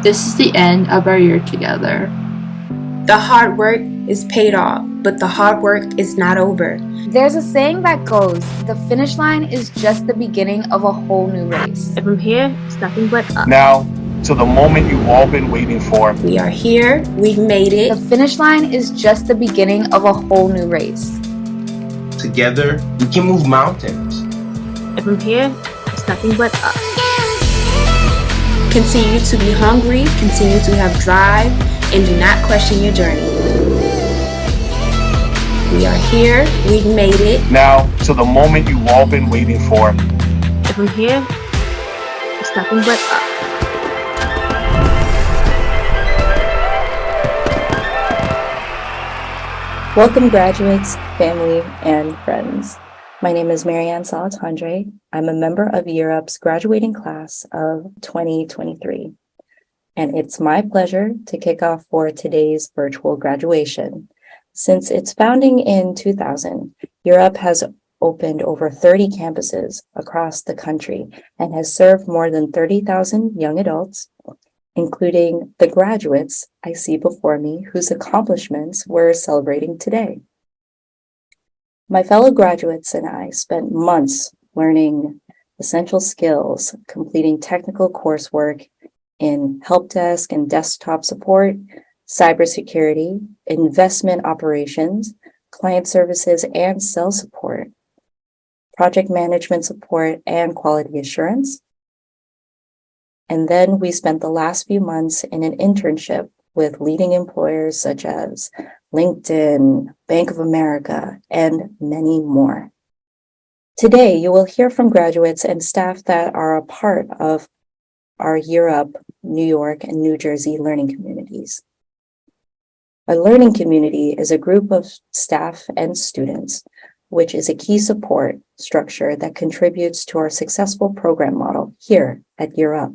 This is the end of our year together. The hard work is paid off, but the hard work is not over. There's a saying that goes, the finish line is just the beginning of a whole new race. And from here, it's nothing but up. Now, to the moment you've all been waiting for. We are here. We've made it. The finish line is just the beginning of a whole new race. Together, we can move mountains. And from here, it's nothing but up. Continue to be hungry, continue to have drive, and do not question your journey. We are here. We've made it. Now, to the moment you've all been waiting for. And from here, it's nothing but up. Welcome, graduates, family, and friends. My name is Marianne Salatandre. I'm a member of Year Up's graduating class of 2023. And it's my pleasure to kick off for today's virtual graduation. Since its founding in 2000, Year Up has opened over 30 campuses across the country and has served more than 30,000 young adults, including the graduates I see before me whose accomplishments we're celebrating today. My fellow graduates and I spent months learning essential skills, completing technical coursework in help desk and desktop support, cybersecurity, investment operations, client services and sales support, project management support, and quality assurance. And then we spent the last few months in an internship with leading employers such as LinkedIn, Bank of America, and many more. Today, you will hear from graduates and staff that are a part of our Year Up New York and New Jersey learning communities. A learning community is a group of staff and students, which is a key support structure that contributes to our successful program model here at Year Up.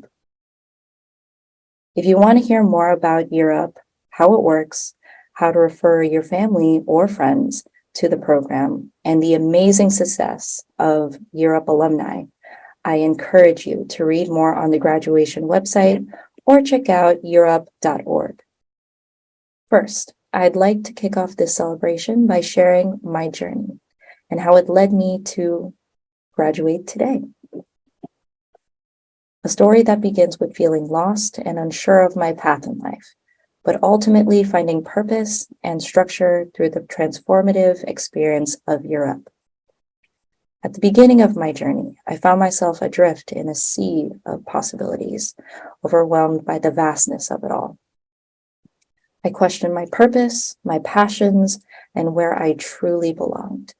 If you want to hear more about Year Up, how it works, how to refer your family or friends to the program, and the amazing success of Year Up alumni, I encourage you to read more on the graduation website or check out yearup.org. First, I'd like to kick off this celebration by sharing my journey and how it led me to graduate today. A story that begins with feeling lost and unsure of my path in life, but ultimately finding purpose and structure through the transformative experience of Year Up. At the beginning of my journey, I found myself adrift in a sea of possibilities, overwhelmed by the vastness of it all. I questioned my purpose, my passions, and where I truly belonged.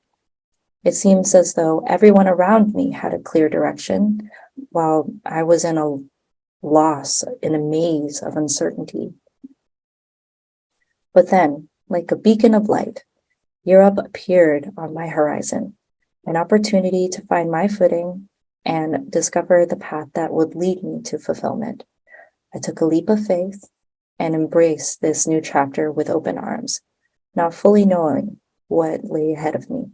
It seems as though everyone around me had a clear direction, while I was in a loss, in a maze of uncertainty. But then, like a beacon of light, Year Up appeared on my horizon, an opportunity to find my footing and discover the path that would lead me to fulfillment. I took a leap of faith and embraced this new chapter with open arms, not fully knowing what lay ahead of me.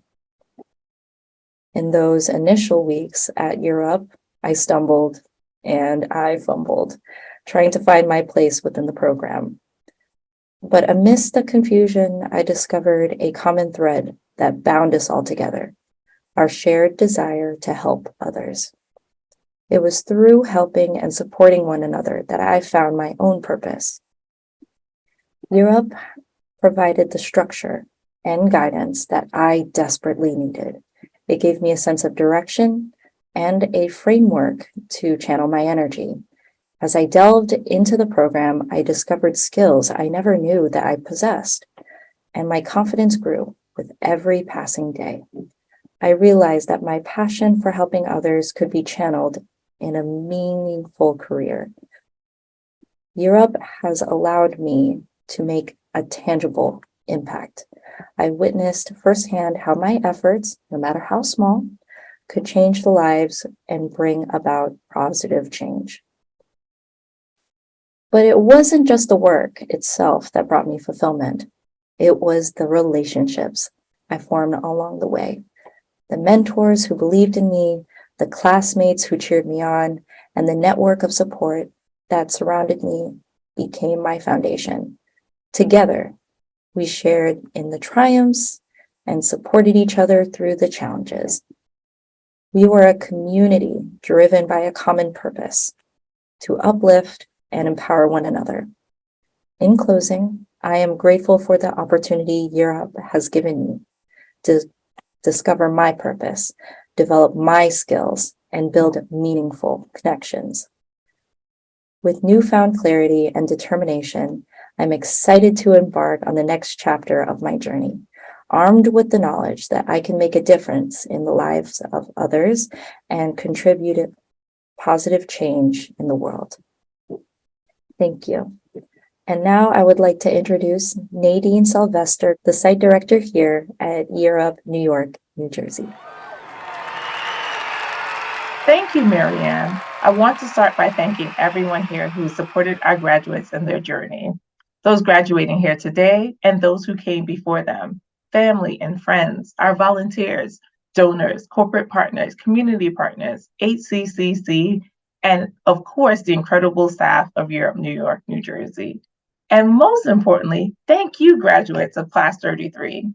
In those initial weeks at Year Up, I stumbled and I fumbled, trying to find my place within the program. But amidst the confusion, I discovered a common thread that bound us all together, our shared desire to help others. It was through helping and supporting one another that I found my own purpose. Year Up provided the structure and guidance that I desperately needed. It gave me a sense of direction and a framework to channel my energy. As I delved into the program, I discovered skills I never knew that I possessed, and my confidence grew with every passing day. I realized that my passion for helping others could be channeled in a meaningful career. Year Up has allowed me to make a tangible impact. I witnessed firsthand how my efforts, no matter how small, could change the lives and bring about positive change. But it wasn't just the work itself that brought me fulfillment. It was the relationships I formed along the way, the mentors who believed in me, the classmates who cheered me on, and the network of support that surrounded me became my foundation. Together, we shared in the triumphs and supported each other through the challenges. We were a community driven by a common purpose to uplift and empower one another. In closing, I am grateful for the opportunity Year Up has given me to discover my purpose, develop my skills, and build meaningful connections. With newfound clarity and determination, I'm excited to embark on the next chapter of my journey, armed with the knowledge that I can make a difference in the lives of others and contribute a positive change in the world. Thank you. And now I would like to introduce Nadine Sylvester, the site director here at Year Up New York, New Jersey. Thank you, Marianne. I want to start by thanking everyone here who supported our graduates in their journey. Those graduating here today and those who came before them, family and friends, our volunteers, donors, corporate partners, community partners, HCCC, and of course, the incredible staff of Year Up New York, New Jersey. And most importantly, thank you, graduates of Class 33.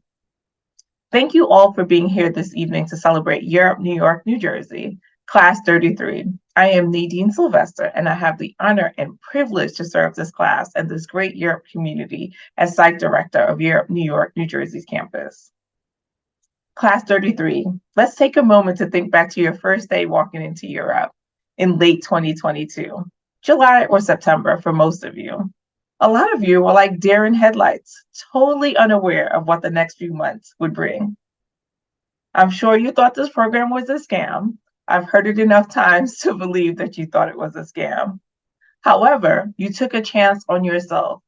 Thank you all for being here this evening to celebrate Year Up New York, New Jersey, Class 33. I am Nadine Sylvester, and I have the honor and privilege to serve this class and this great Year Up community as Site Director of Year Up New York, New Jersey's campus. Class 33, let's take a moment to think back to your first day walking into Year Up in late 2022, July or September for most of you. A lot of you are like deer in headlights, totally unaware of what the next few months would bring. I'm sure you thought this program was a scam. I've heard it enough times to believe that you thought it was a scam. However, you took a chance on yourself.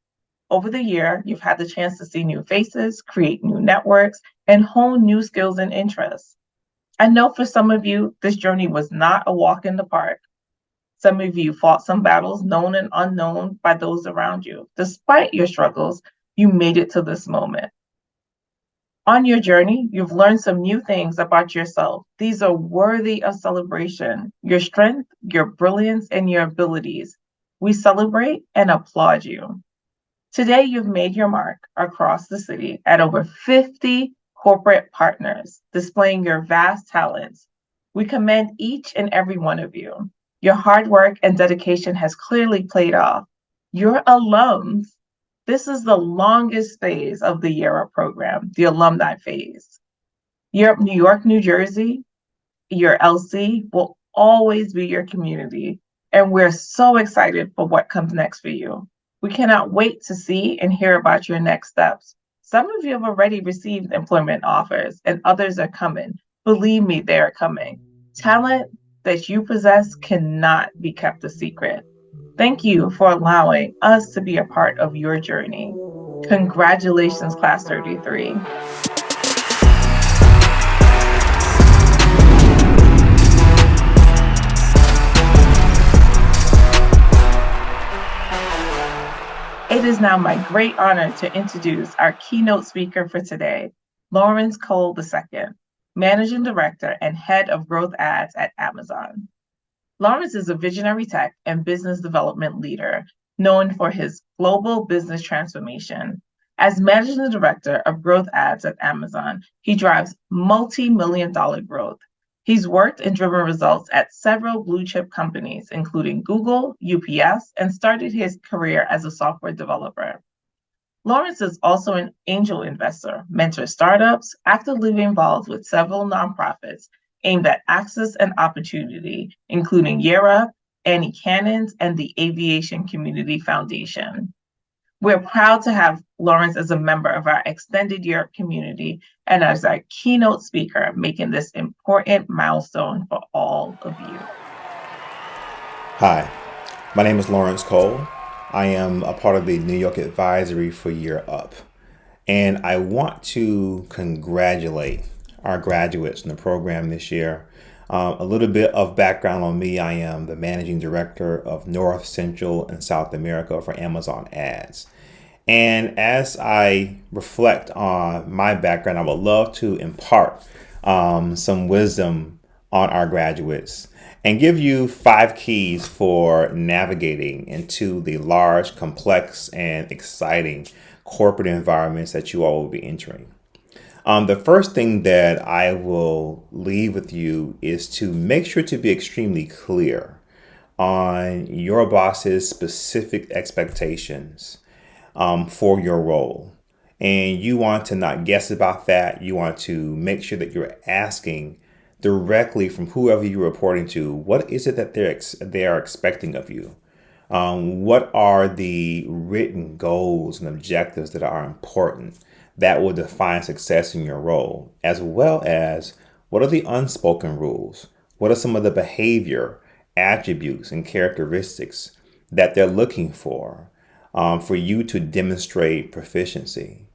Over the year, you've had the chance to see new faces, create new networks, and hone new skills and interests. I know for some of you, this journey was not a walk in the park. Some of you fought some battles known and unknown by those around you. Despite your struggles, you made it to this moment. On your journey, you've learned some new things about yourself. These are worthy of celebration. Your strength, your brilliance, and your abilities. We celebrate and applaud you. Today, you've made your mark across the city at over 50 corporate partners, displaying your vast talents. We commend each and every one of you. Your hard work and dedication has clearly paid off. Your alums, this is the longest phase of the Year Up program, the alumni phase. Year Up New York, New Jersey, your LC will always be your community, and we're so excited for what comes next for you. We cannot wait to see and hear about your next steps. Some of you have already received employment offers, and others are coming. Believe me, they are coming. Talent that you possess cannot be kept a secret. Thank you for allowing us to be a part of your journey. Congratulations, Class 33. It is now my great honor to introduce our keynote speaker for today, Lawrence Cole II, Managing Director and Head of Growth Ads at Amazon. Lawrence is a visionary tech and business development leader known for his global business transformation. As Managing Director of Growth Ads at Amazon, he drives multi-million-dollar growth. He's worked and driven results at several blue-chip companies, including Google, UPS, and started his career as a software developer. Lawrence is also an angel investor, mentors startups, actively involved with several nonprofits aimed at access and opportunity, including Year Up, Annie Cannons, and the Aviation Community Foundation. We're proud to have Lawrence as a member of our extended Year Up community and as our keynote speaker, making this important milestone for all of you. Hi, my name is Lawrence Cole. I am a part of the New York advisory for Year Up, and I want to congratulate our graduates in the program this year. A little bit of background on me: I am the Managing Director of North, Central, and South America for Amazon Ads. And as I reflect on my background, I would love to impart some wisdom on our graduates and give you 5 keys for navigating into the large, complex, and exciting corporate environments that you all will be entering. The first thing that I will leave with you is to make sure to be extremely clear on your boss's specific expectations for your role. And you want to not guess about that. You want to make sure that you're asking directly from whoever you're reporting to, what is it that they are expecting of you? What are the written goals and objectives that are important that will define success in your role, as well as what are the unspoken rules? What are some of the behavior, attributes, and characteristics that they're looking for you to demonstrate proficiency?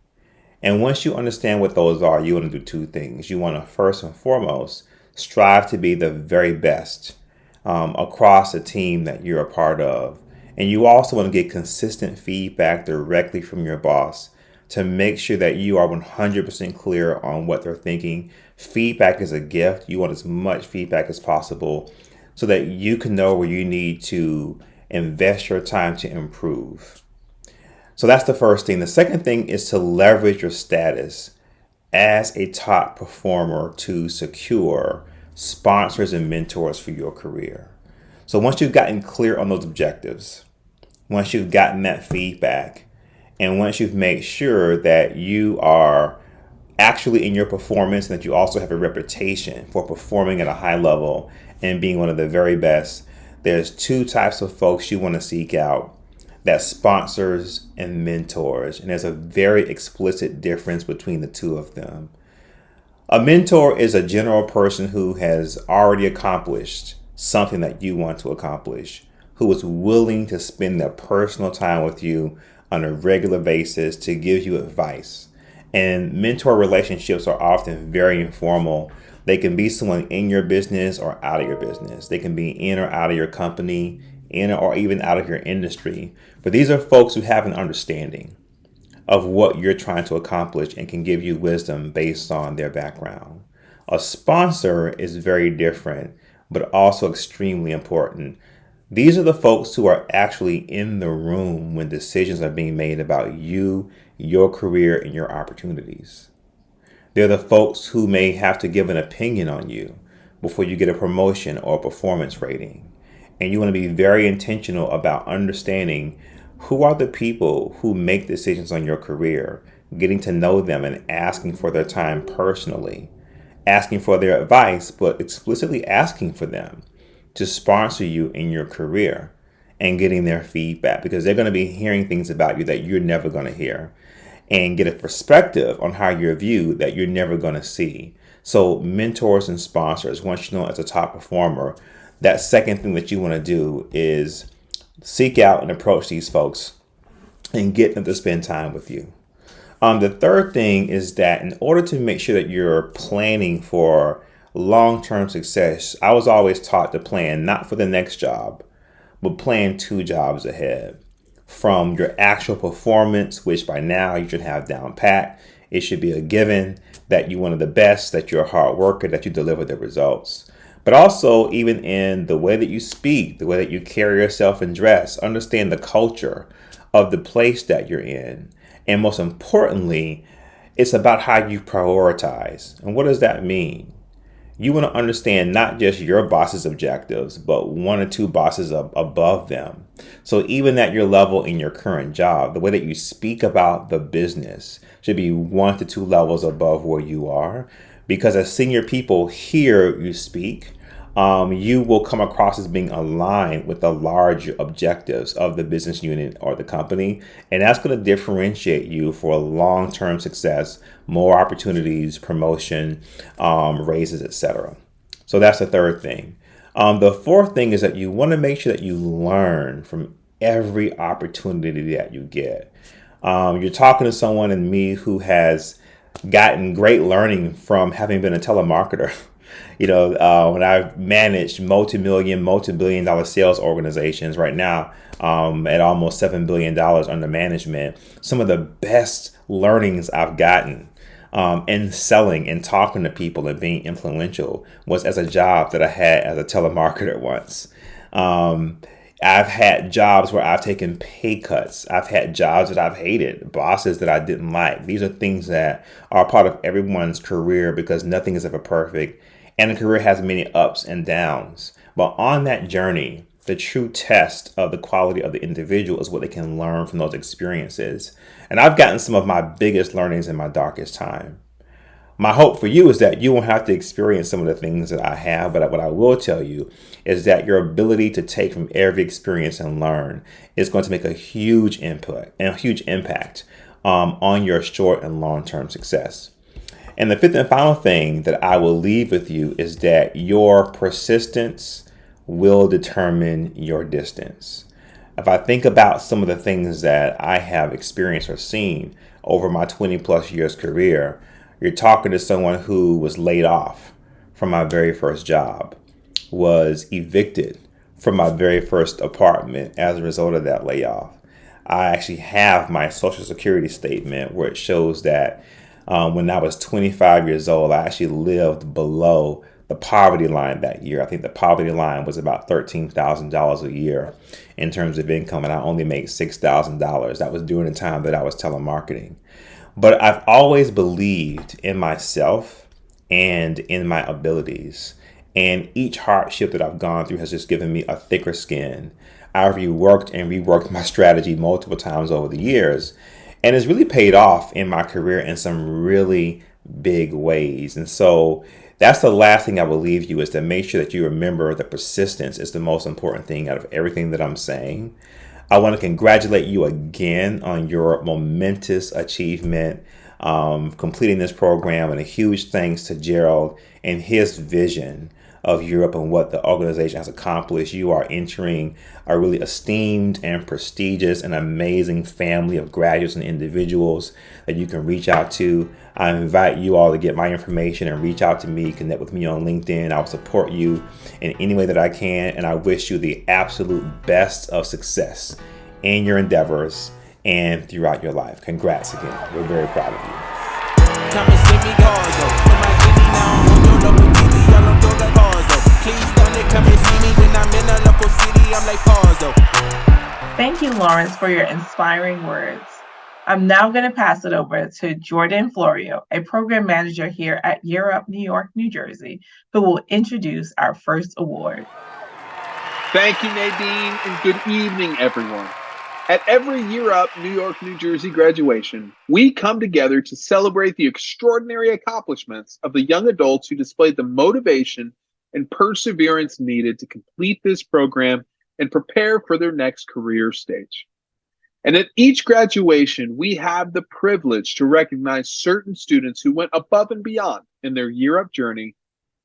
And once you understand what those are, you want to do 2 things. You want to first and foremost strive to be the very best across the team that you're a part of. And you also want to get consistent feedback directly from your boss to make sure that you are 100% clear on what they're thinking. Feedback is a gift. You want as much feedback as possible so that you can know where you need to invest your time to improve. So that's the first thing. The second thing is to leverage your status as a top performer to secure sponsors and mentors for your career. So once you've gotten clear on those objectives, once you've gotten that feedback, and once you've made sure that you are actually in your performance and that you also have a reputation for performing at a high level and being one of the very best, there's 2 types of folks you want to seek out. That's sponsors and mentors. And there's a very explicit difference between the 2 of them. A mentor is a general person who has already accomplished something that you want to accomplish, who is willing to spend their personal time with you on a regular basis to give you advice. And mentor relationships are often very informal. They can be someone in your business or out of your business. They can be in or out of your company, in or even out of your industry. But these are folks who have an understanding of what you're trying to accomplish and can give you wisdom based on their background. A sponsor is very different, but also extremely important. These are the folks who are actually in the room when decisions are being made about you, your career, and your opportunities. They're the folks who may have to give an opinion on you before you get a promotion or a performance rating. And you want to be very intentional about understanding who are the people who make decisions on your career, getting to know them and asking for their time personally, asking for their advice, but explicitly asking for them to sponsor you in your career and getting their feedback, because they're going to be hearing things about you that you're never going to hear and get a perspective on how you're viewed that you're never going to see. So mentors and sponsors, once you know as a top performer, that second thing that you want to do is seek out and approach these folks and get them to spend time with you. The third thing is that in order to make sure that you're planning for long-term success, I was always taught to plan not for the next job, but plan 2 jobs ahead. From your actual performance, which by now you should have down pat. It should be a given that you're one of the best, that you're a hard worker, that you deliver the results. But also even in the way that you speak, the way that you carry yourself and dress, understand the culture of the place that you're in. And most importantly, it's about how you prioritize. And what does that mean? You want to understand not just your boss's objectives, but 1 or 2 bosses above them. So even at your level in your current job, the way that you speak about the business should be 1 to 2 levels above where you are. Because as senior people hear you speak, you will come across as being aligned with the large objectives of the business unit or the company. And that's going to differentiate you for long-term success, more opportunities, promotion, raises, etc. So that's the third thing. The fourth thing is that you want to make sure that you learn from every opportunity that you get. You're talking to someone in me who has gotten great learning from having been a telemarketer. When I've managed multi-billion dollar sales organizations right now, at almost $7 billion under management, some of the best learnings I've gotten and selling and talking to people and being influential was as a job that I had as a telemarketer once. I've had jobs where I've taken pay cuts. I've had jobs that I've hated, bosses that I didn't like. These are things that are part of everyone's career because nothing is ever perfect. And a career has many ups and downs. But on that journey, the true test of the quality of the individual is what they can learn from those experiences. And I've gotten some of my biggest learnings in my darkest time. My hope for you is that you won't have to experience some of the things that I have, but what I will tell you is that your ability to take from every experience and learn is going to make a huge input and a huge impact on your short and long-term success. And the fifth and final thing that I will leave with you is that your persistence will determine your distance. If I think about some of the things that I have experienced or seen over my 20 plus years career, you're talking to someone who was laid off from my very first job, was evicted from my very first apartment as a result of that layoff. I actually have my Social Security statement where it shows that when I was 25 years old, I actually lived below the poverty line that year. I think the poverty line was about $13,000 a year in terms of income, and I only made $6,000. That was during the time that I was telemarketing. But I've always believed in myself and in my abilities. And each hardship that I've gone through has just given me a thicker skin. I've reworked and reworked my strategy multiple times over the years. And it's really paid off in my career in some really big ways. And so that's the last thing I will leave you, is to make sure that you remember that persistence is the most important thing out of everything that I'm saying. I want to congratulate you again on your momentous achievement, completing this program, and a huge thanks to Gerald and his vision of Europe and what the organization has accomplished. You are entering a really esteemed and prestigious and amazing family of graduates and individuals that you can reach out to. I invite you all to get my information and reach out to me, connect with me on LinkedIn. I'll support you in any way that I can, and I wish you the absolute best of success in your endeavors and throughout your life. Congrats again. We're very proud of you. Come and see me go. Somebody give me now on your local TV. Y'all don't do like pause though. Please don't come and see me when I'm in a local city. I'm like pause though. Thank you, Lawrence, for your inspiring words. I'm now going to pass it over to Jordan Florio, a program manager here at Year Up New York, New Jersey, who will introduce our first award. Thank you, Nadine, and good evening, everyone. At every Year Up New York, New Jersey graduation, we come together to celebrate the extraordinary accomplishments of the young adults who displayed the motivation and perseverance needed to complete this program and prepare for their next career stage. And at each graduation, we have the privilege to recognize certain students who went above and beyond in their Year Up journey,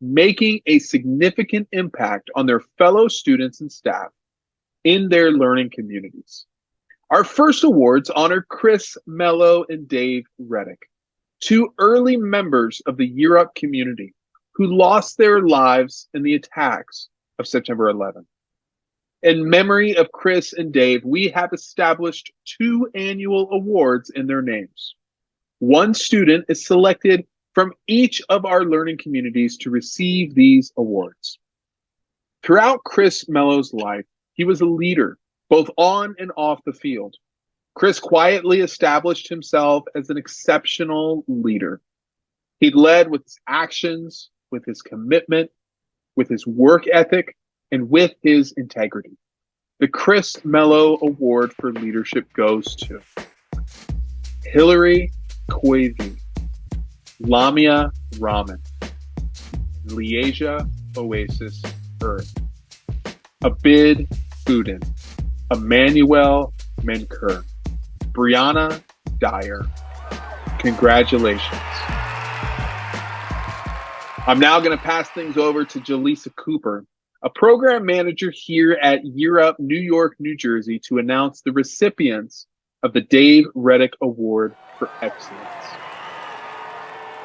making a significant impact on their fellow students and staff in their learning communities. Our first awards honor Chris Mello and Dave Reddick, two early members of the Year Up community who lost their lives in the attacks of September 11th. In memory of Chris and Dave, we have established 2 annual awards in their names. One student is selected from each of our learning communities to receive these awards. Throughout Chris Mello's life, he was a leader, both on and off the field. Chris quietly established himself as an exceptional leader. He led with his actions, with his commitment, with his work ethic, and with his integrity. The Chris Mello Award for Leadership goes to Hillary Koivi, Lamia Rahman, Liasia Oasis Earth, Abid Boudin, Emmanuel Menker, Brianna Dyer. Congratulations. I'm now going to pass things over to Jaleesa Cooper, a program manager here at Year Up New York, New Jersey, to announce the recipients of the Dave Reddick Award for Excellence.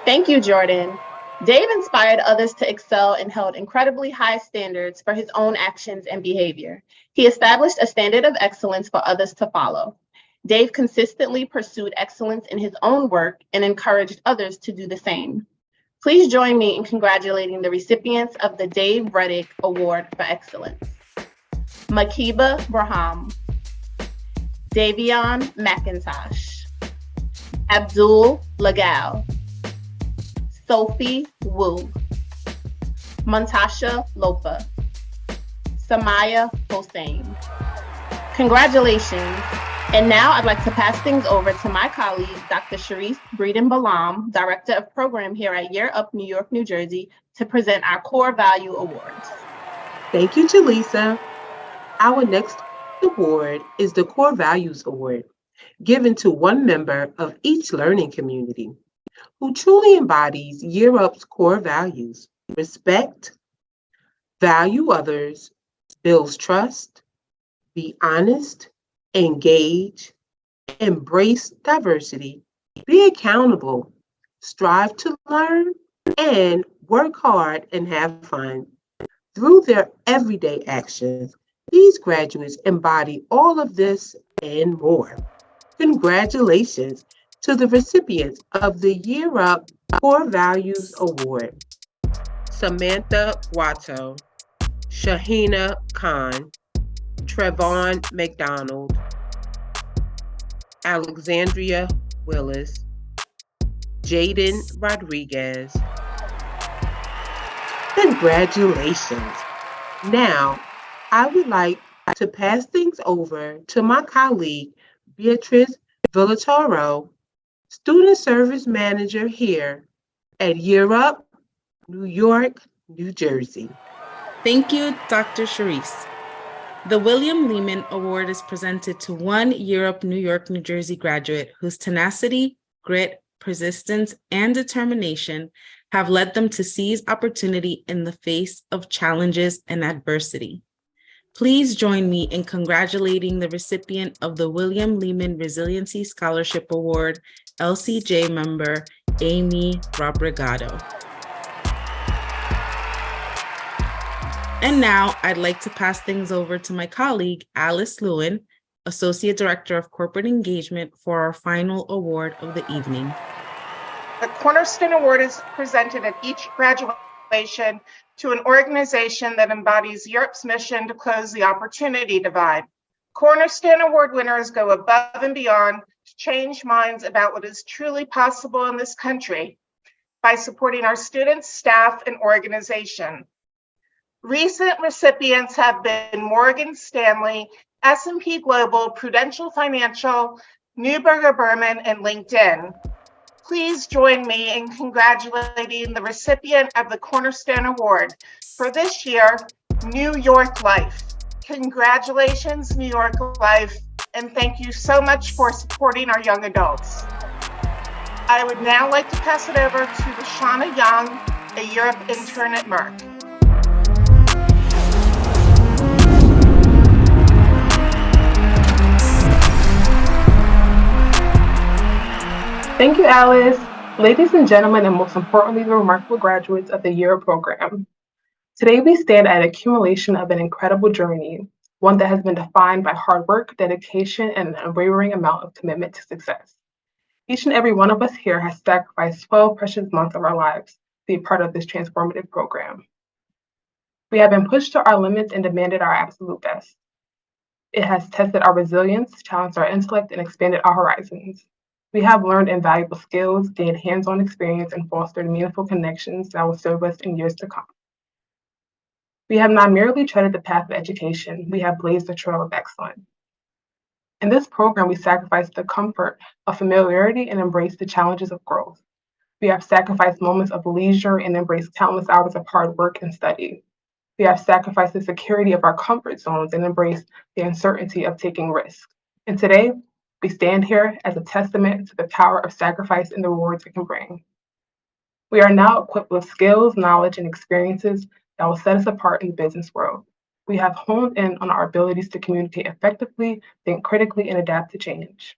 Thank you, Jordan. Dave inspired others to excel and held incredibly high standards for his own actions and behavior. He established a standard of excellence for others to follow. Dave consistently pursued excellence in his own work and encouraged others to do the same. Please join me in congratulating the recipients of the Dave Reddick Award for Excellence. Makiba Braham, Davion McIntosh, Abdul Lagal, Sophie Wu, Montasha Lopa, Samaya Hossein. Congratulations. And now I'd like to pass things over to my colleague, Dr. Sharice Breeden-Balam, Director of Program here at Year Up New York, New Jersey, to present our Core Value Awards. Thank you, Jaleesa. Our next award is the Core Values Award, given to one member of each learning community who truly embodies Year Up's core values: respect, value others, builds trust, be honest, engage, embrace diversity, be accountable, strive to learn, and work hard and have fun. Through their everyday actions, these graduates embody all of this and more. Congratulations to the recipients of the Year Up Core Values Award: Samantha Watto, Shahina Khan, Trevon McDonald, Alexandria Willis, Jaden Rodriguez. Congratulations. Now, I would like to pass things over to my colleague, Beatrice Villatoro, Student Service Manager here at Year Up, New York, New Jersey. Thank you, Dr. Sharice. The William Lehman Award is presented to one Year Up New York, New Jersey graduate whose tenacity, grit, persistence, and determination have led them to seize opportunity in the face of challenges and adversity. Please join me in congratulating the recipient of the William Lehman Resiliency Scholarship Award, LCJ member Amy Robregato. And now I'd like to pass things over to my colleague, Alice Lewin, Associate Director of Corporate Engagement, for our final award of the evening. The Cornerstone Award is presented at each graduation to an organization that embodies Europe's mission to close the opportunity divide. Cornerstone Award winners go above and beyond to change minds about what is truly possible in this country by supporting our students, staff, and organization. Recent recipients have been Morgan Stanley, S&P Global, Prudential Financial, Neuberger Berman, and LinkedIn. Please join me in congratulating the recipient of the Cornerstone Award for this year, New York Life. Congratulations, New York Life, and thank you so much for supporting our young adults. I would now like to pass it over to Lashana Young, a Europe intern at Merck. Thank you, Alice. Ladies and gentlemen, and most importantly, the remarkable graduates of the Year program. Today, we stand at an accumulation of an incredible journey, one that has been defined by hard work, dedication, and an unwavering amount of commitment to success. Each and every one of us here has sacrificed 12 precious months of our lives to be part of this transformative program. We have been pushed to our limits and demanded our absolute best. It has tested our resilience, challenged our intellect, and expanded our horizons. We have learned invaluable skills, gained hands-on experience, and fostered meaningful connections that will serve us in years to come. We have not merely treaded the path of education, we have blazed the trail of excellence. In this program, we sacrificed the comfort of familiarity and embraced the challenges of growth. We have sacrificed moments of leisure and embraced countless hours of hard work and study. We have sacrificed the security of our comfort zones and embraced the uncertainty of taking risks. And today, we stand here as a testament to the power of sacrifice and the rewards it can bring. We are now equipped with skills, knowledge, and experiences that will set us apart in the business world. We have honed in on our abilities to communicate effectively, think critically, and adapt to change.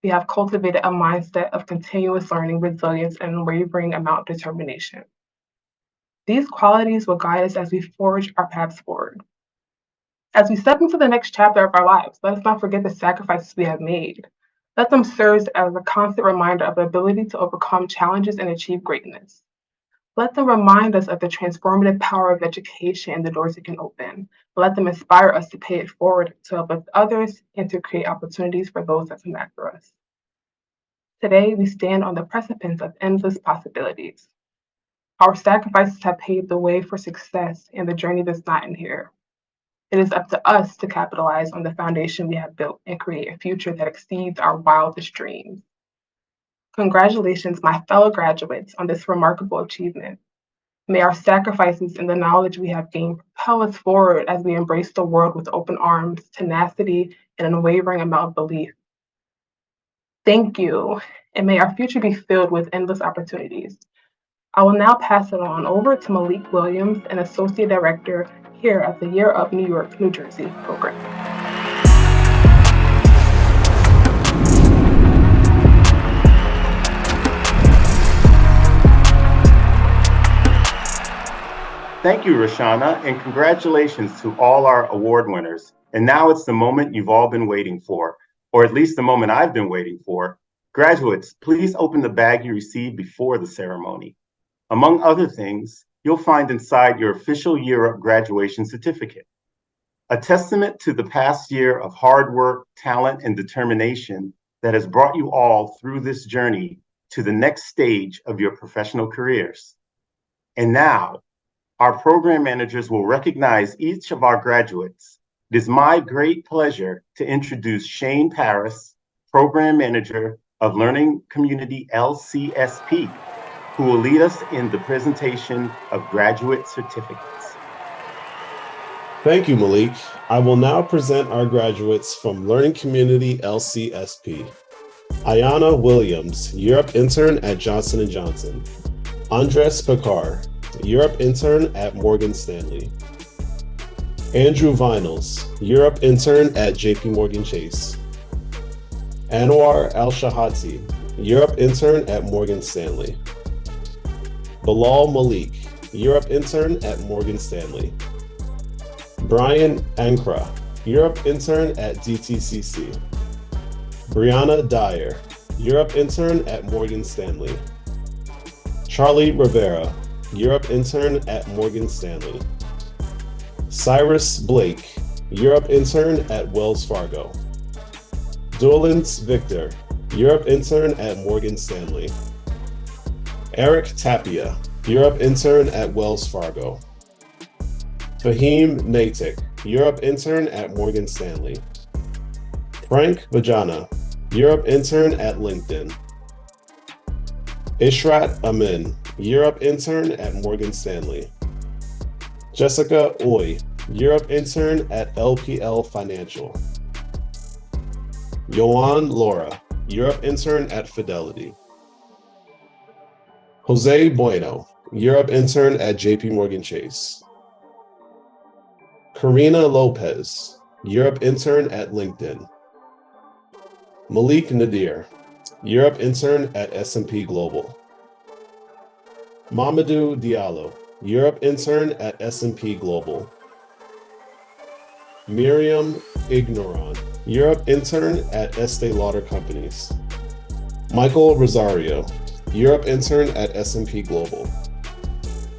We have cultivated a mindset of continuous learning, resilience, and unwavering amount of determination. These qualities will guide us as we forge our paths forward. As we step into the next chapter of our lives, let us not forget the sacrifices we have made. Let them serve as a constant reminder of the ability to overcome challenges and achieve greatness. Let them remind us of the transformative power of education and the doors it can open. Let them inspire us to pay it forward, to uplift others, and to create opportunities for those that come after us. Today, we stand on the precipice of endless possibilities. Our sacrifices have paved the way for success, and the journey does not end here. It is up to us to capitalize on the foundation we have built and create a future that exceeds our wildest dreams. Congratulations, my fellow graduates, on this remarkable achievement. May our sacrifices and the knowledge we have gained propel us forward as we embrace the world with open arms, tenacity, and an unwavering amount of belief. Thank you, and may our future be filled with endless opportunities. I will now pass it on over to Malik Williams, an Associate Director here at the Year Up New York, New Jersey program. Thank you, Roshana, and congratulations to all our award winners. And now it's the moment you've all been waiting for, or at least the moment I've been waiting for. Graduates, please open the bag you received before the ceremony. Among other things, you'll find inside your official Year Up graduation certificate, a testament to the past year of hard work, talent, and determination that has brought you all through this journey to the next stage of your professional careers. And now, our program managers will recognize each of our graduates. It is my great pleasure to introduce Shane Paris, Program Manager of Learning Community LCSP, who will lead us in the presentation of graduate certificates. Thank you, Malik. I will now present our graduates from Learning Community LCSP. Ayana Williams, Europe Intern at Johnson & Johnson. Andres Picard, Europe Intern at Morgan Stanley. Andrew Vinals, Europe Intern at JP Morgan Chase. Anwar Al-Shahati, Europe Intern at Morgan Stanley. Bilal Malik, Europe Intern at Morgan Stanley. Brian Ankra, Europe Intern at DTCC. Brianna Dyer, Europe Intern at Morgan Stanley. Charlie Rivera, Europe Intern at Morgan Stanley. Cyrus Blake, Europe Intern at Wells Fargo. Dolans Victor, Europe Intern at Morgan Stanley. Eric Tapia, Europe Intern at Wells Fargo. Fahim Natick, Europe Intern at Morgan Stanley. Frank Vajana, Europe Intern at LinkedIn. Ishrat Amin, Europe Intern at Morgan Stanley. Jessica Oy, Europe Intern at LPL Financial. Yoan Laura, Europe Intern at Fidelity. Jose Bueno, Europe Intern at JP Morgan Chase. Karina Lopez, Europe Intern at LinkedIn. Malik Nadir, Europe Intern at S&P Global. Mamadou Diallo, Europe Intern at S&P Global. Miriam Ignoran, Europe Intern at Estee Lauder Companies. Michael Rosario, Europe Intern at S&P Global.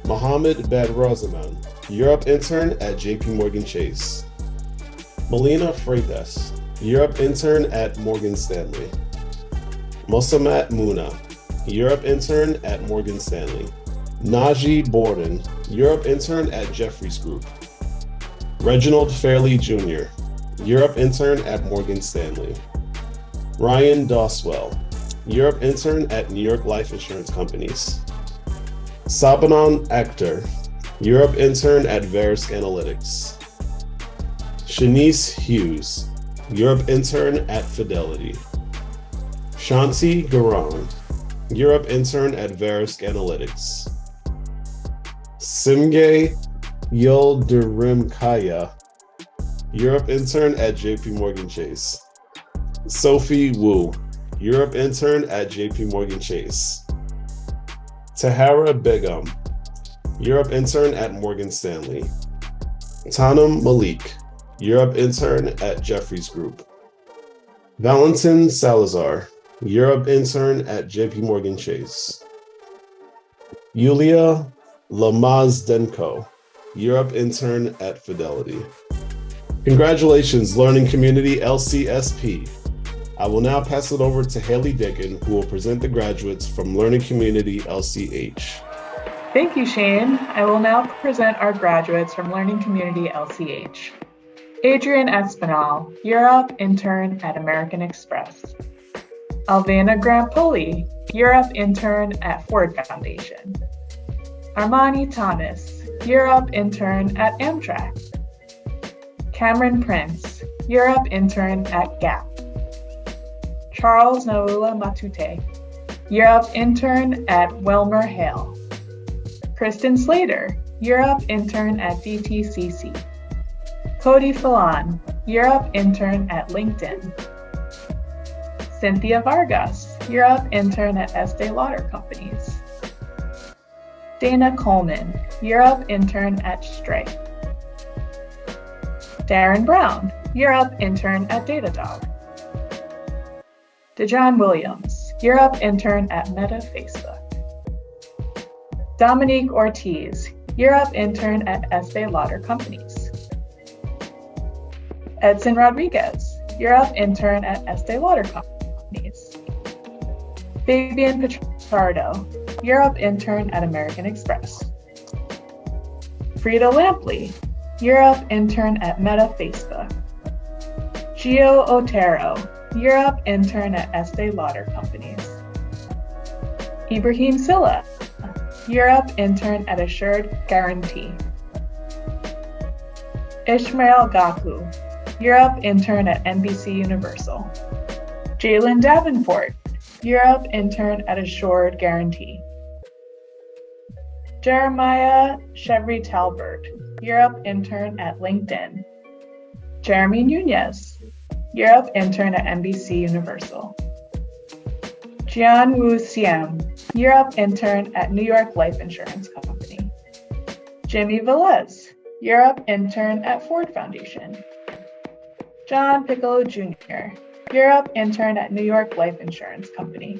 Mohammed Badrozaman, Europe Intern at JP Morgan Chase. Melina Freitas, Europe Intern at Morgan Stanley. Mosamat Muna, Europe Intern at Morgan Stanley. Najee Borden, Europe Intern at Jefferies Group. Reginald Fairley Jr., Europe Intern at Morgan Stanley. Ryan Doswell, Europe Intern at New York Life Insurance Companies. Sabanan Akhtar, Europe Intern at Verisk Analytics. Shanice Hughes, Europe Intern at Fidelity. Shanti Garan, Europe Intern at Verisk Analytics. Simge Yildirimkaya, Europe Intern at JP Morgan Chase. Sophie Wu, Europe Intern at JP Morgan Chase. Tahara Begum, Europe Intern at Morgan Stanley. Tanam Malik, Europe intern at Jefferies Group. Valentin Salazar, Europe intern at JP Morgan Chase. Yulia Lamazdenko, Europe intern at Fidelity. Congratulations, Learning Community LCSP. I will now pass it over to Haley Diggin, who will present the graduates from Learning Community LCH. Thank you, Shane. I will now present our graduates from Learning Community LCH. Adrian Espinal, Europe intern at American Express. Alvana Grampoli, Europe intern at Ford Foundation. Armani Thomas, Europe intern at Amtrak. Cameron Prince, Europe intern at Gap. Charles Naula Matute, Europe intern at Welmer Hale. Kristen Slater, Europe intern at DTCC. Cody Falon, Europe intern at LinkedIn. Cynthia Vargas, Europe intern at Estee Lauder Companies. Dana Coleman, Europe intern at Stripe. Darren Brown, Europe intern at Datadog. Dejon Williams, Europe intern at Meta Facebook. Dominique Ortiz, Europe intern at Estee Lauder Companies. Edson Rodriguez, Europe intern at Estee Lauder Companies. Fabian Pichardo, Europe intern at American Express. Frida Lampley, Europe intern at Meta Facebook. Gio Otero, Europe intern at Estee Lauder Companies. Ibrahim Silla, Europe intern at Assured Guarantee. Ishmael Gaku, Europe intern at NBC Universal. Jalen Davenport, Europe intern at Assured Guarantee. Jeremiah Chevry Talbert, Europe intern at LinkedIn. Jeremy Nunez, Europe intern at NBC Universal. Jian Wu Siam, Europe intern at New York Life Insurance Company. Jimmy Velez, Europe intern at Ford Foundation. John Piccolo Jr., Europe intern at New York Life Insurance Company.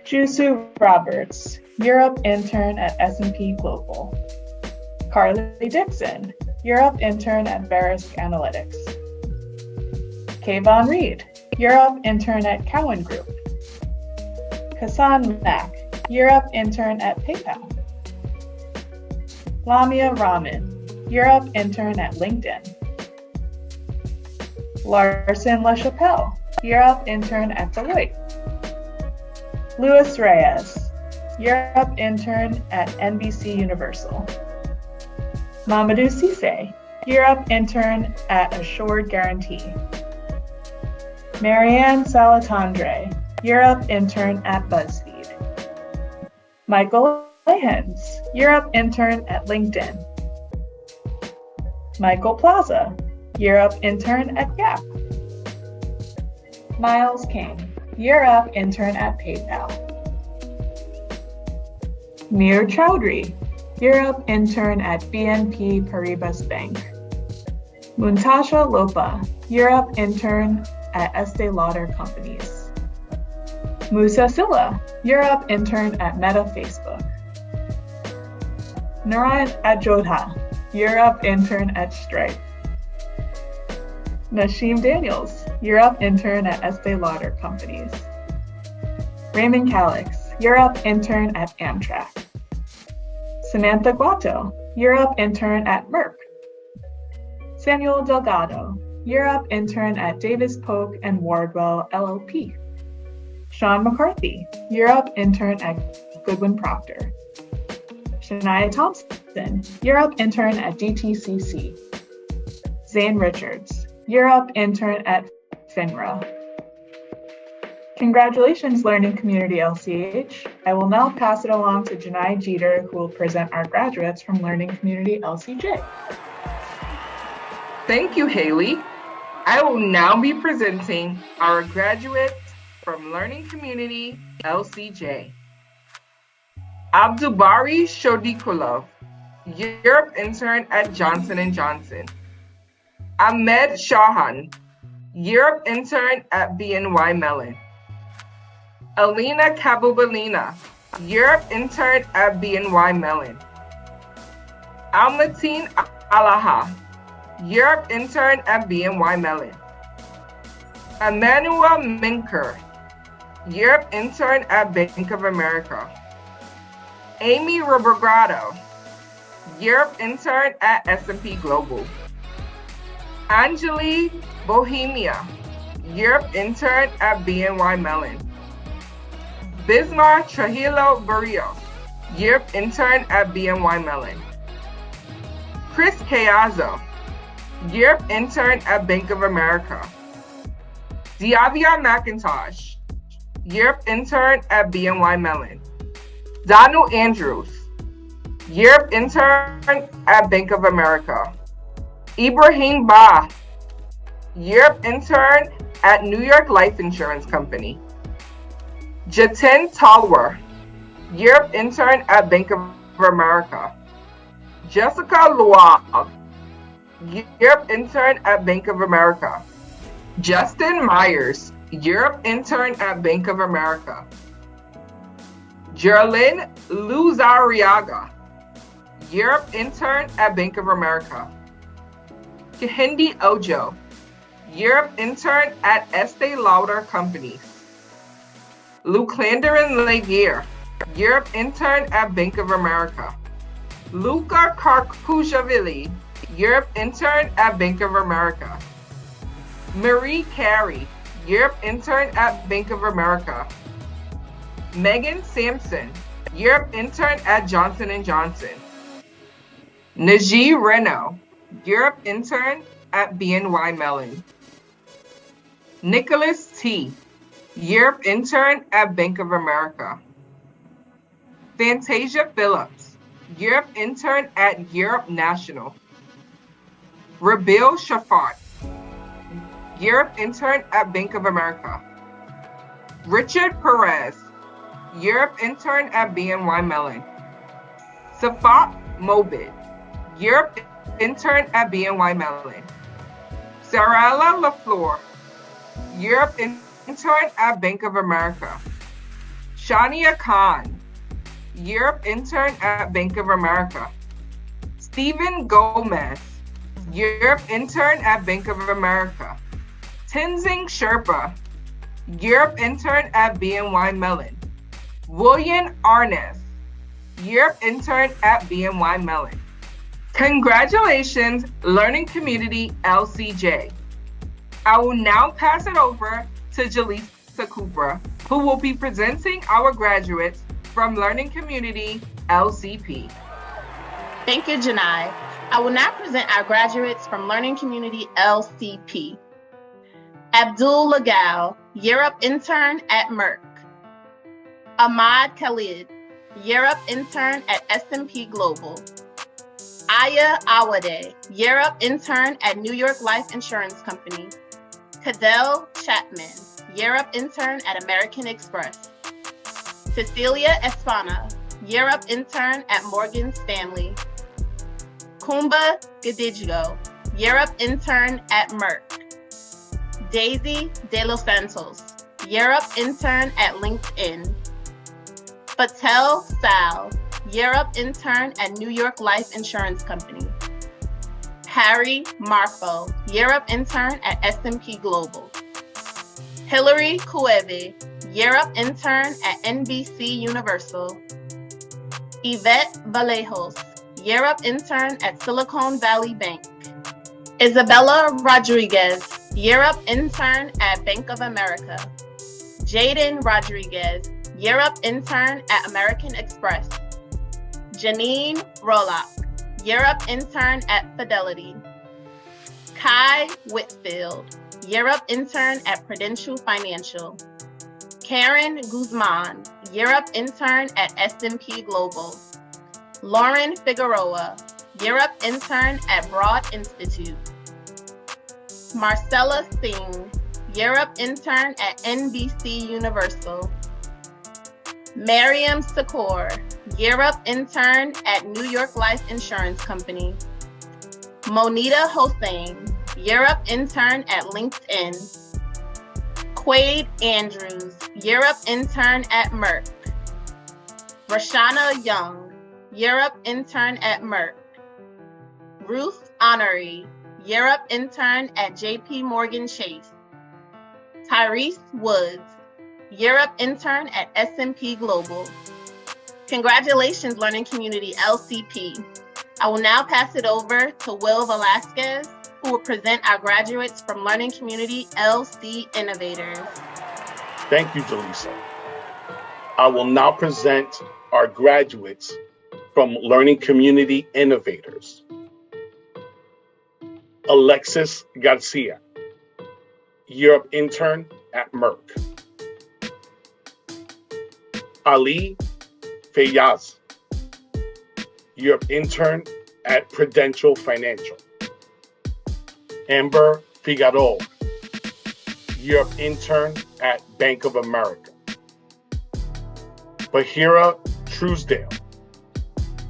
Jusu Roberts, Europe intern at S&P Global. Carly Dixon, Europe intern at Verisk Analytics. Kayvon Reed, Europe intern at Cowen Group. Hassan Mack, Europe intern at PayPal. Lamia Rahman, Europe intern at LinkedIn. Larson LaChapelle, Europe intern at Deloitte. Luis Reyes, Europe intern at NBC Universal. Mamadou Cisse, Europe intern at Assured Guarantee. Marianne Salatandre, Europe intern at BuzzFeed. Michael Lehens, Europe intern at LinkedIn. Michael Plaza, Europe intern at Gap. Miles King, Europe intern at PayPal. Mir Chowdhury, Europe intern at BNP Paribas Bank. Muntasha Lopa, Europe intern at Estee Lauder Companies. Musa Silla, Europe intern at Meta Facebook. Narayan Ajodha, Europe intern at Stripe. Nashim Daniels, Europe intern at Estee Lauder Companies. Raymond Calix, Europe intern at Amtrak. Samantha Guato, Europe intern at Merck. Samuel Delgado, Europe intern at Davis Polk and Wardwell LLP. Sean McCarthy, Europe intern at Goodwin Procter. Shania Thompson, Europe intern at DTCC. Zane Richards, Europe intern at FINRA. Congratulations, Learning Community LCH. I will now pass it along to Janai Jeter, who will present our graduates from Learning Community LCJ. Thank you, Haley. I will now be presenting our graduates from Learning Community LCJ. Abdubari Shodikulov, Europe intern at Johnson & Johnson. Ahmed Shahan, Europe intern at BNY Mellon. Alina Kabubalina, Europe intern at BNY Mellon. Almateen Alaha, Europe intern at BNY Mellon. Emmanuel Minker, Europe intern at Bank of America. Amy Robergrado, Europe intern at S&P Global. Anjali Bohemia, Europe intern at BNY Mellon. Bismar Trujillo Barrios, Europe intern at BNY Mellon. Chris Cayazo, Europe intern at Bank of America. Diavia McIntosh, Europe intern at BNY Mellon. Donald Andrews, Europe intern at Bank of America. Ibrahim Ba, Europe intern at New York Life Insurance Company. Jatin Talwar, Europe intern at Bank of America. Jessica Luau, Europe intern at Bank of America. Justin Myers, Europe intern at Bank of America. Jerlyn Luzariaga, Europe intern at Bank of America. Kehinde Ojo, Europe intern at Estee Lauder Companies. Luclanderin Laguerre, Europe intern at Bank of America. Luca Karkuzhavili, Europe intern at Bank of America. Marie Carey, Europe intern at Bank of America. Megan Sampson, Europe intern at Johnson & Johnson. Najee Reno, Europe intern at BNY Mellon. Nicholas T, Europe intern at Bank of America. Fantasia Phillips, Europe intern at Europe National. Rabil Shafat, Europe intern at Bank of America. Richard Perez, Europe intern at BNY Mellon. Safat Mobid, Europe intern at BNY Mellon. Sarala LaFleur, Europe intern at Bank of America. Shania Khan, Europe intern at Bank of America. Stephen Gomez, Europe intern at Bank of America. Tenzing Sherpa, Europe intern at BNY Mellon. William Arnes, Europe intern at BNY Mellon. Congratulations, Learning Community LCJ. I will now pass it over to Jaleesa Cooper, who will be presenting our graduates from Learning Community LCP. Thank you, Janai. I will now present our graduates from Learning Community LCP. Abdul Lagal, Europe intern at Merck. Ahmad Khalid, Europe intern at S&P Global. Aya Awade, Europe intern at New York Life Insurance Company. Cadell Chapman, Europe intern at American Express. Cecilia Espana, Europe intern at Morgan Stanley. Kumba Gadijo, Europe intern at Merck. Daisy De Los Santos, Europe intern at LinkedIn. Patel Sal, Europe intern at New York Life Insurance Company. Harry Marfo, Europe intern at S&P Global. Hillary Cueve, Europe intern at NBC Universal. Yvette Vallejos, Europe intern at Silicon Valley Bank. Isabella Rodriguez, Europe intern at Bank of America. Jaden Rodriguez, Europe intern at American Express. Janine Rolock, Europe intern at Fidelity. Kai Whitfield, Europe intern at Prudential Financial. Karen Guzman, Europe intern at S&P Global. Lauren Figueroa, Europe intern at Broad Institute. Marcella Singh, Europe intern at NBC Universal. Mariam Sakor, Europe intern at New York Life Insurance Company. Monita Hossain, Europe intern at LinkedIn. Quade Andrews, Europe intern at Merck. Rashana Young, Europe intern at Merck. Ruth Honoré, Europe intern at JP Morgan Chase. Tyrese Woods, Europe intern at S&P Global. Congratulations, Learning Community LCP. I will now pass it over to Will Velasquez, who will present our graduates from Learning Community LC Innovators. Thank you, Jaleesa. I will now present our graduates from Learning Community Innovators. Alexis Garcia, Europe intern at Merck. Ali Fayaz, Europe intern at Prudential Financial. Amber Figueroa, Europe intern at Bank of America. Bahira Truesdale,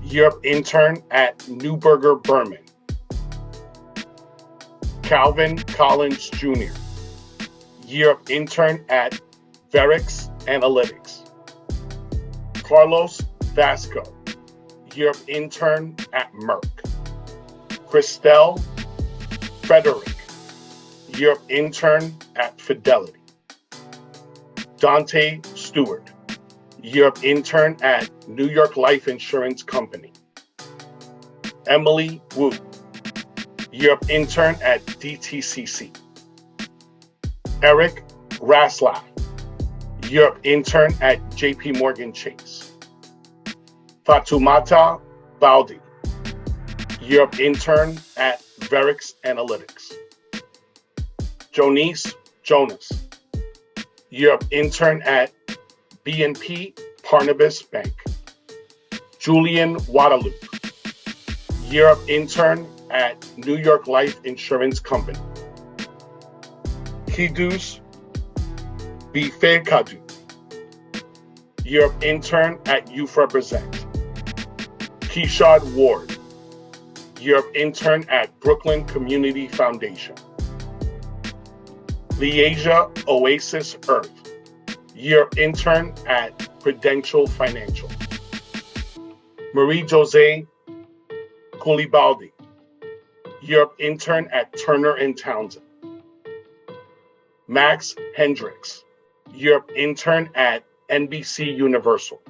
Europe intern at Neuberger Berman. Calvin Collins Jr., Europe intern at Verix Analytics. Carlos Vasco, Europe intern at Merck. Christelle Frederick, Europe intern at Fidelity. Dante Stewart, Europe intern at New York Life Insurance Company. Emily Wu, Europe intern at DTCC. Eric Raslav, Europe intern at JP Morgan Chase. Fatoumata Baldi, Europe intern at Verix Analytics. Jonice Jonas, Europe intern at BNP Paribas Bank. Julian Waterloo, Europe intern at New York Life Insurance Company. Kidus Bifekadu, Europe intern at Youth Represent. Keshad Ward, Europe intern at Brooklyn Community Foundation. Liasia Oasis Earth, Europe intern at Prudential Financial. Marie Jose Coulibaldi, Europe intern at Turner & Townsend. Max Hendricks, Europe intern at NBC Universal.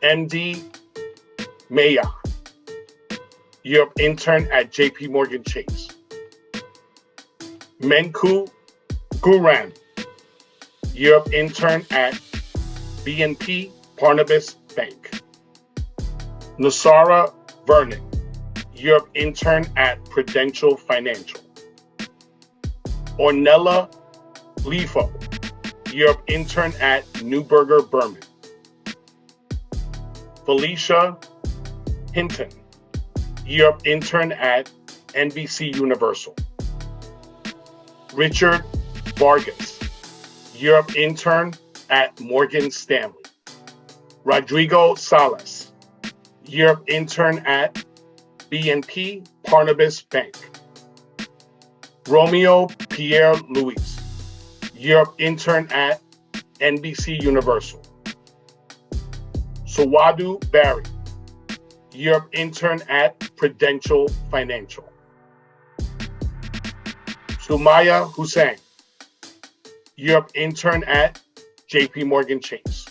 MD Maya, Europe intern at JP Morgan Chase. Menku Guran, Europe intern at BNP Paribas Bank. Nasara Vernon, Europe intern at Prudential Financial. Ornella Lifo, Europe intern at Neuberger Berman. Felicia Hinton, Europe intern at NBC Universal. Richard Vargas, Europe intern at Morgan Stanley. Rodrigo Salas, Europe intern at BNP Paribas Bank. Romeo Pierre Louis, Europe intern at NBC Universal. Sawadu Barry, Europe intern at Prudential Financial. Sumaya Hussain, Europe intern at JP Morgan Chase.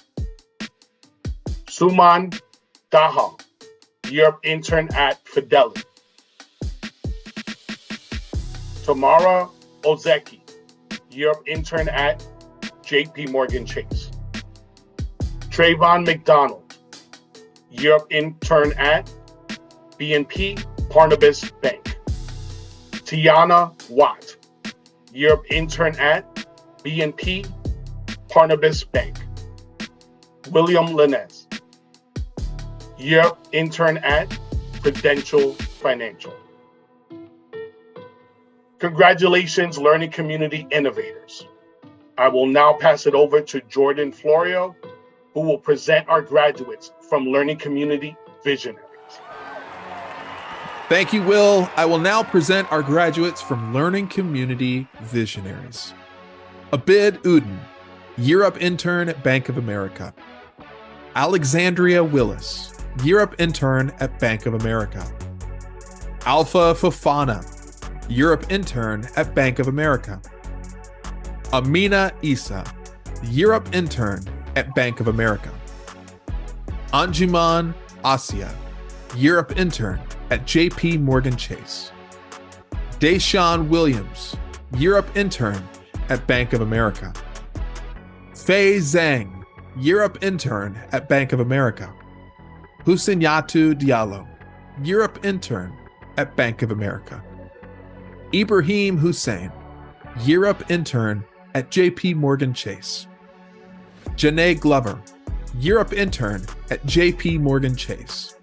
Suman Dahal, Europe intern at Fidelity. Tamara Ozeki, Europe intern at JP Morgan Chase. Trayvon McDonald, Europe intern at BNP Paribas Bank. Tiana Watt, Europe intern at BNP Paribas Bank. William Linez, Europe intern at Prudential Financial. Congratulations, Learning Community Innovators. I will now pass it over to Jordan Florio, who will present our graduates from Learning Community Visionaries. Thank you, Will. I will now present our graduates from Learning Community Visionaries. Abid Uden, Year Up Intern at Bank of America. Alexandria Willis, Year Up Intern at Bank of America. Alpha Fofana, Year Up Intern at Bank of America. Amina Isa, Year Up Intern at Bank of America. Anjuman Asia, Year Up Intern at JP Morgan Chase. Deshaun Williams, Year Up Intern at Bank of America. Fei Zhang, Year Up Intern at Bank of America. Hussenyatu Diallo, Year Up Intern at Bank of America. Ibrahim Hussein, Year Up Intern at JP Morgan Chase. Janae Glover, Year Up Intern at JP Morgan Chase.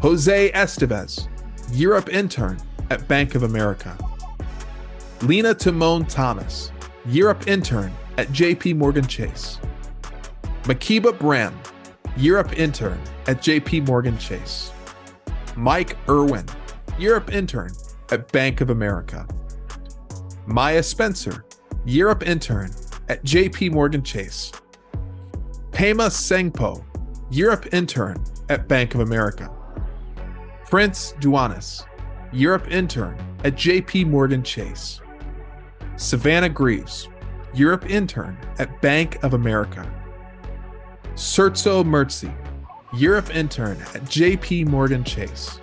Jose Estevez, Year Up Intern at Bank of America. Lena Timon Thomas, Year Up Intern at JP Morgan Chase. Makiba Bram, Year Up Intern at JP Morgan Chase. Mike Irwin, Year Up Intern at Bank of America. Maya Spencer, Year Up Intern at JP Morgan Chase. Pema Sengpo, Year Up Intern at Bank of America. Prince Duanis, Year Up Intern at JP Morgan Chase. Savannah Greaves, Year Up Intern at Bank of America. Sertso Mertzi, Year Up Intern at JP Morgan Chase.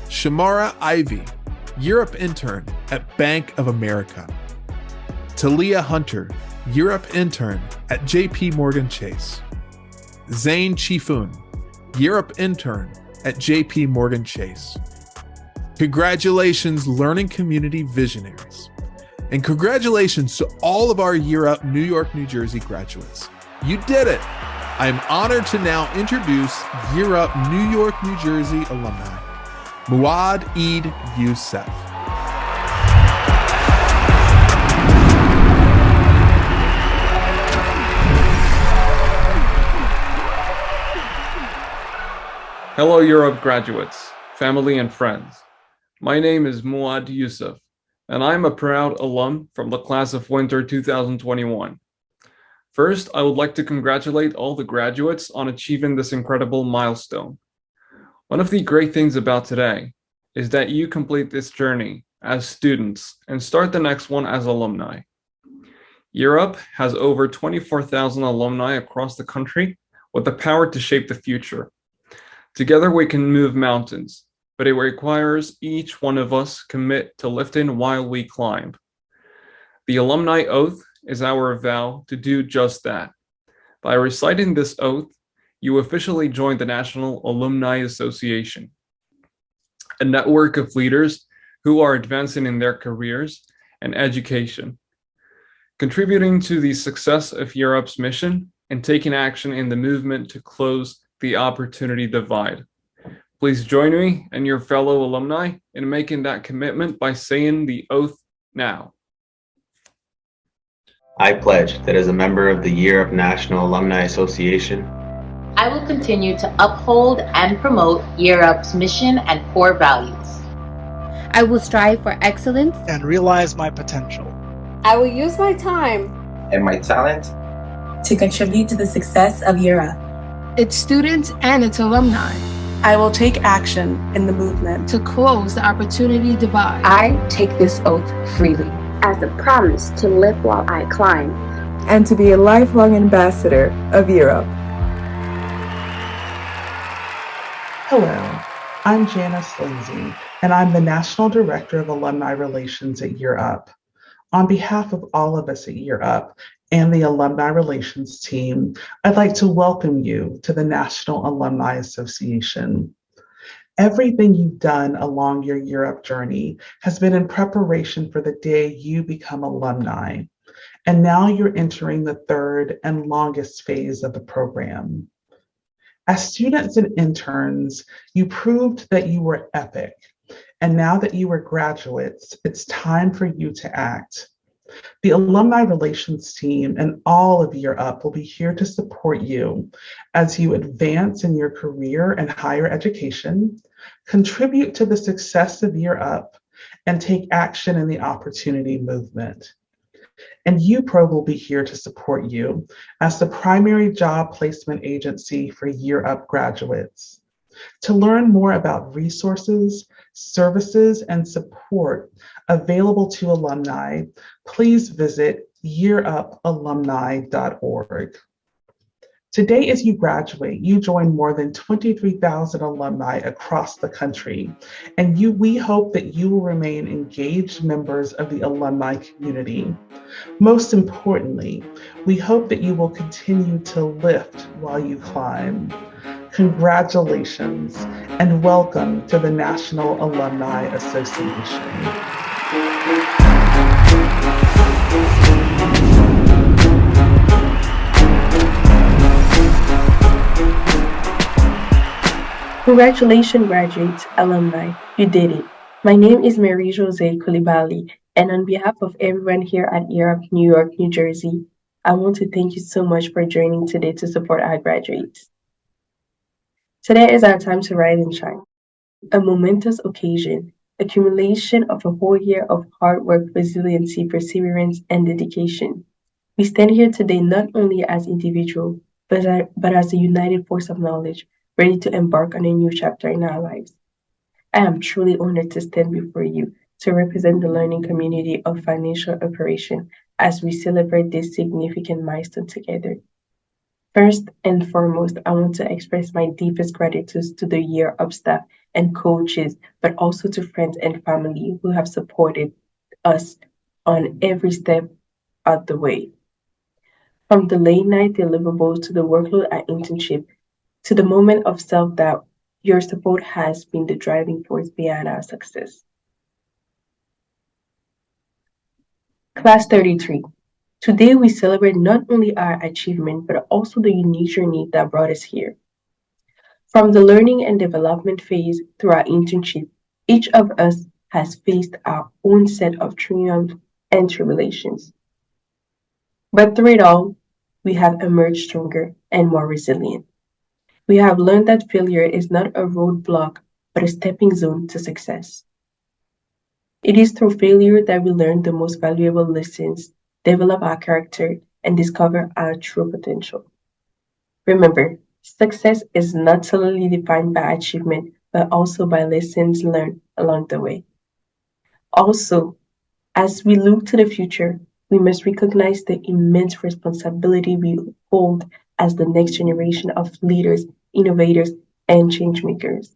Shamara Ivy, Year Up Intern at Bank of America. Talia Hunter, Year Up Intern at JP Morgan Chase. Zane Chifun, Year Up Intern at JP Morgan Chase. Congratulations, Learning Community Visionaries. And congratulations to all of our Year Up New York, New Jersey graduates. You did it. I am honored to now introduce Year Up New York, New Jersey alumni, Muad Eid Youssef. Hello, Year Up graduates, family, and friends. My name is Muad Youssef, and I'm a proud alum from the class of winter 2021. First, I would like to congratulate all the graduates on achieving this incredible milestone. One of the great things about today is that you complete this journey as students and start the next one as alumni. Year Up has over 24,000 alumni across the country with the power to shape the future. Together we can move mountains, but it requires each one of us commit to lifting while we climb. The alumni oath is our vow to do just that. By reciting this oath, you officially join the National Alumni Association, a network of leaders who are advancing in their careers and education, contributing to the success of Year Up's mission and taking action in the movement to close the opportunity divide. Please join me and your fellow alumni in making that commitment by saying the oath now. I pledge that as a member of the Year Up National Alumni Association, I will continue to uphold and promote Year Up's mission and core values. I will strive for excellence and realize my potential. I will use my time and my talent to contribute to the success of Year Up, its students, and its alumni. I will take action in the movement to close the opportunity divide. I take this oath freely as a promise to live while I climb and to be a lifelong ambassador of Year Up. Hello, I'm Janice Lindsay, and I'm the National Director of Alumni Relations at Year Up. On behalf of all of us at Year Up and the Alumni Relations team, I'd like to welcome you to the National Alumni Association. Everything you've done along your Year Up journey has been in preparation for the day you become alumni. And now you're entering the third and longest phase of the program. As students and interns, you proved that you were epic. And now that you are graduates, it's time for you to act. The Alumni Relations team and all of Year Up will be here to support you as you advance in your career and higher education, contribute to the success of Year Up, and take action in the opportunity movement. And UPRO will be here to support you as the primary job placement agency for Year Up graduates. To learn more about resources, services, and support available to alumni, please visit yearupalumni.org. Today, as you graduate, you join more than 23,000 alumni across the country, and we hope that you will remain engaged members of the alumni community. Most importantly, we hope that you will continue to lift while you climb. Congratulations, and welcome to the National Alumni Association. Congratulations, graduates, alumni, you did it. My name is Mary Jose Coulibaly, and on behalf of everyone here at Year Up New York, New Jersey, I want to thank you so much for joining today to support our graduates. Today is our time to rise and shine, a momentous occasion, accumulation of a whole year of hard work, resiliency, perseverance, and dedication. We stand here today not only as individuals, but as a united force of knowledge, ready to embark on a new chapter in our lives. I am truly honored to stand before you to represent the learning community of financial operation as we celebrate this significant milestone together. First and foremost, I want to express my deepest gratitude to the Year Up staff and coaches, but also to friends and family who have supported us on every step of the way. From the late night deliverables to the workload at internship, to the moment of self-doubt, your support has been the driving force behind our success. Class 33. Today we celebrate not only our achievement, but also the unique journey that brought us here. From the learning and development phase through our internship, each of us has faced our own set of triumphs and tribulations. But through it all, we have emerged stronger and more resilient. We have learned that failure is not a roadblock, but a stepping zone to success. It is through failure that we learn the most valuable lessons, develop our character, and discover our true potential. Remember, success is not solely defined by achievement, but also by lessons learned along the way. Also, as we look to the future, we must recognize the immense responsibility we hold as the next generation of leaders, innovators, and changemakers.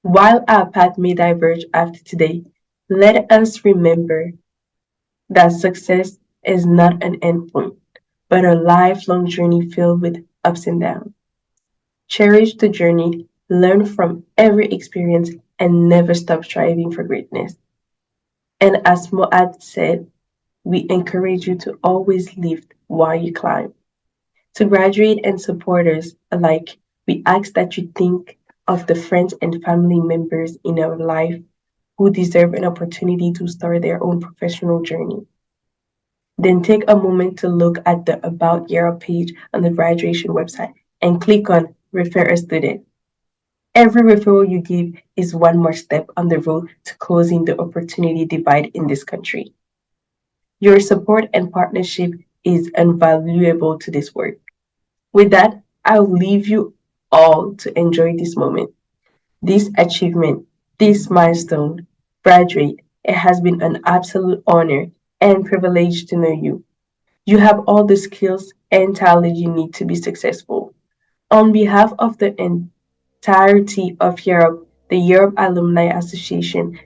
While our path may diverge after today, let us remember that success is not an endpoint, but a lifelong journey filled with ups and downs. Cherish the journey, learn from every experience, and never stop striving for greatness. And as Moad said, we encourage you to always lift while you climb. To graduate and supporters alike, we ask that you think of the friends and family members in our life who deserve an opportunity to start their own professional journey. Then take a moment to look at the About Year Up page on the graduation website and click on Refer a Student. Every referral you give is one more step on the road to closing the opportunity divide in this country. Your support and partnership is invaluable to this work. With that, I'll leave you all to enjoy this moment, this achievement, this milestone. Graduate, it has been an absolute honor and privilege to know you. You have all the skills and talent you need to be successful. On behalf of the entirety of Year Up, the Year Up Alumni Association,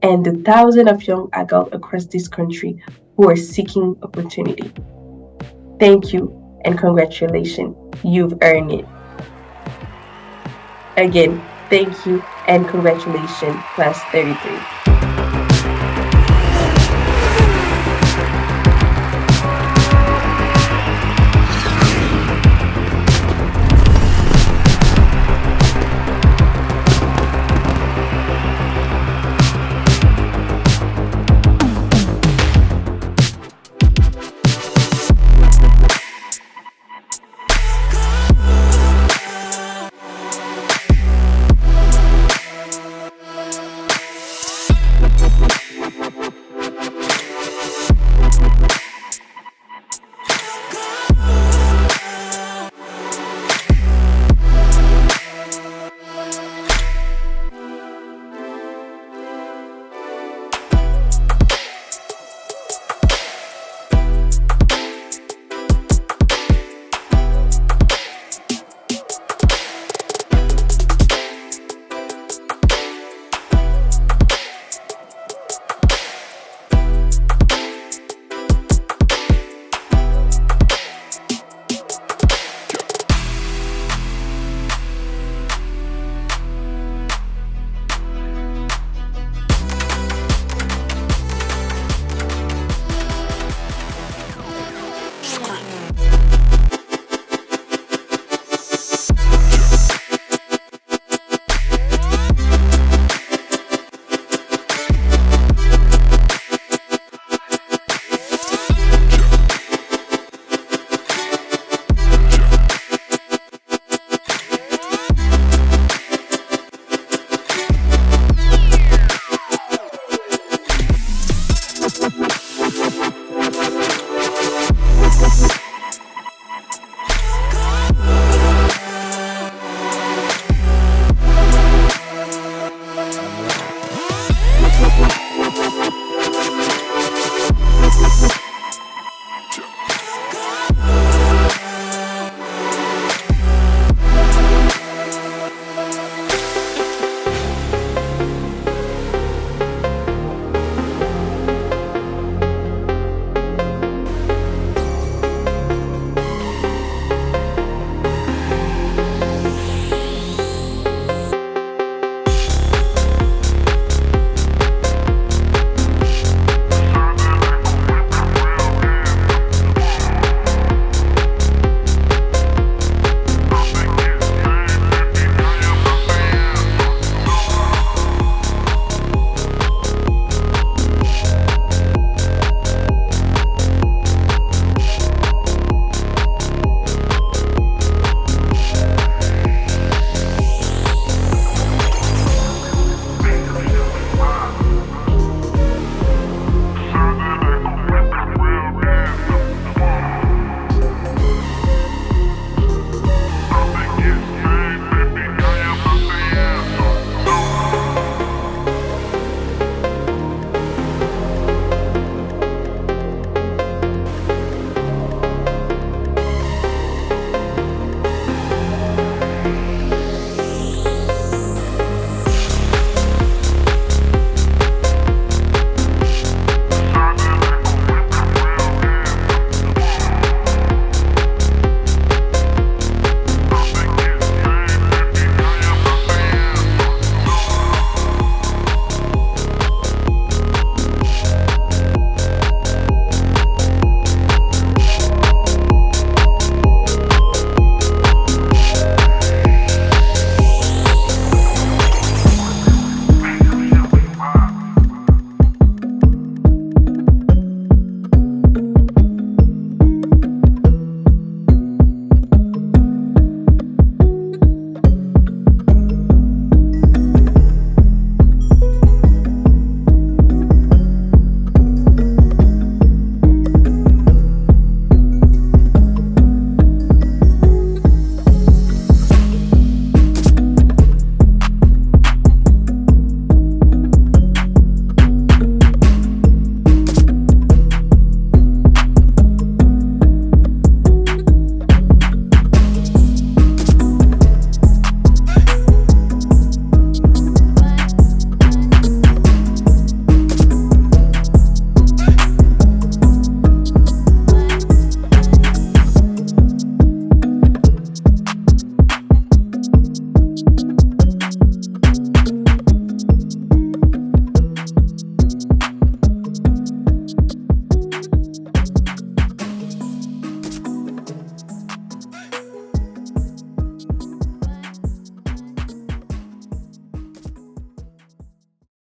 and the thousands of young adults across this country who are seeking opportunity, thank you and congratulations. You've earned it. Again, thank you and congratulations, Class 33.